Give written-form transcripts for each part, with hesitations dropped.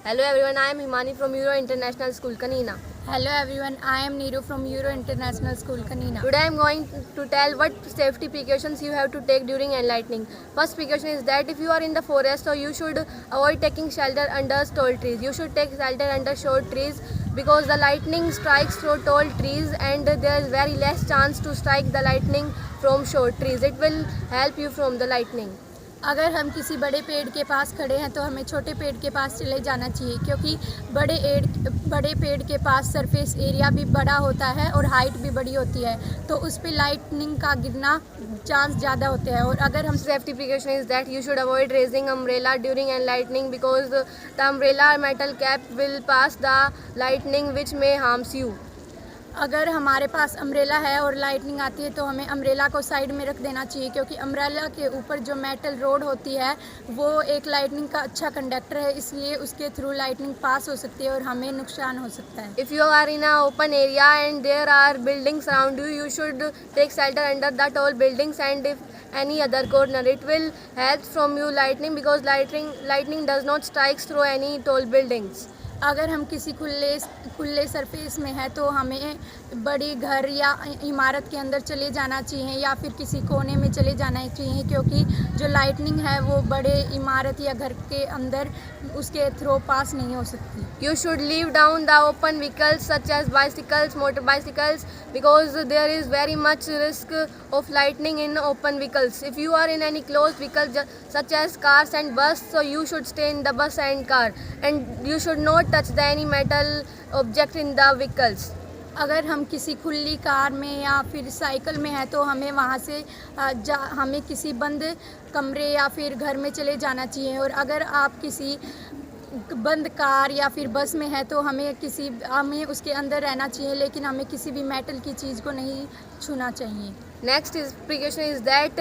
Hello everyone, I am Himani from Euro International School, Kanina. Hello everyone, I am Neeru from Euro International School, Kanina. Today I am going to tell what safety precautions you have to take during enlightening. First precaution is that if you are in the forest, so you should avoid taking shelter under tall trees. You should take shelter under short trees because the lightning strikes through tall trees and there is very less chance to strike the lightning from short trees. It will help you from the lightning. अगर हम किसी बड़े पेड़ के पास खड़े हैं तो हमें छोटे पेड़ के पास चले जाना चाहिए, क्योंकि बड़े पेड़ के पास सरफेस एरिया भी बड़ा होता है और हाइट भी बड़ी होती है, तो उस पर लाइटनिंग का गिरना चांस ज़्यादा होते हैं. और अगर हम Safety precaution is that you should avoid raising umbrella during enlightening because the umbrella metal cap will pass the lightning which may harms you. अगर हमारे पास अम्ब्रेला है और लाइटनिंग आती है तो हमें अम्ब्रेला को साइड में रख देना चाहिए, क्योंकि अम्ब्रेला के ऊपर जो मेटल रोड होती है वो एक लाइटनिंग का अच्छा कंडक्टर है, इसलिए उसके थ्रू लाइटनिंग पास हो सकती है और हमें नुकसान हो सकता है. If you are in an open area and there are buildings around you, you should take shelter under the tall buildings, and if any other corner, it will help from you lightning because lightning does not strike through any tall buildings. अगर हम किसी खुले surface में है तो हमें बड़ी घर या इमारत के अंदर चले जाना चाहिए या फिर किसी कोने में चले जाना चाहिए, क्योंकि जो लाइटनिंग है वो बड़े इमारत या घर के अंदर उसके थ्रू पास नहीं हो सकती. You should leave down the open vehicles such as bicycles, motor bicycles, because there is very much risk of lightning in open vehicles. If you are in any closed vehicle such as cars and bus, so you should stay in the bus and car, and you should not touch any metal object in the vehicles. अगर हम किसी खुली car में या फिर cycle में है तो हमें वहाँ से हमें किसी बंद कमरे या फिर घर में चले जाना चाहिए. और अगर आप किसी बंद कार या फिर बस में है तो हमें उसके अंदर रहना चाहिए, लेकिन हमें किसी भी मेटल की चीज़ को नहीं छूना चाहिए. Next is precaution is that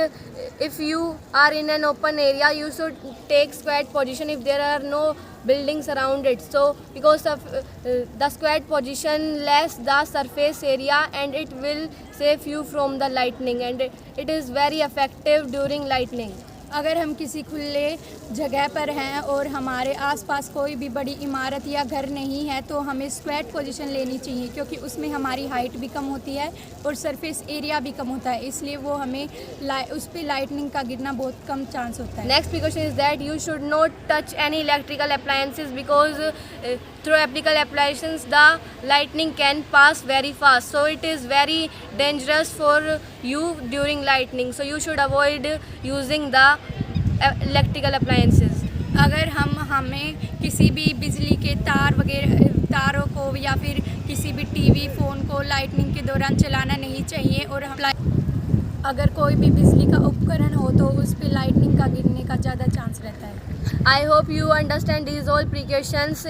if you are in an open area, you should take squat position if there are no buildings around it. So because of the squat position less the surface area and it will save you from the lightning, and it is very effective during lightning. अगर हम किसी खुले जगह पर हैं और हमारे आसपास कोई भी बड़ी इमारत या घर नहीं है तो हमें स्क्वाट पोजीशन लेनी चाहिए, क्योंकि उसमें हमारी हाइट भी कम होती है और सरफेस एरिया भी कम होता है, इसलिए वो हमें उस पर लाइटनिंग का गिरना बहुत कम चांस होता है. Next precaution is that you should not touch any electrical appliances because through electrical appliances the lightning can pass very fast, so it is very dangerous for you during lightning, so you should avoid using the electrical appliances. अगर हमें किसी भी बिजली के तारों को या फिर किसी भी टीवी फ़ोन को लाइटनिंग के दौरान चलाना नहीं चाहिए, और अगर कोई भी बिजली का उपकरण हो तो उस पर लाइटनिंग का गिरने का ज़्यादा चांस रहता है. I hope you understand these all precautions.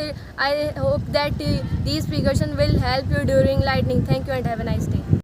I hope that these precautions will help you during lightning. Thank you and have a nice day.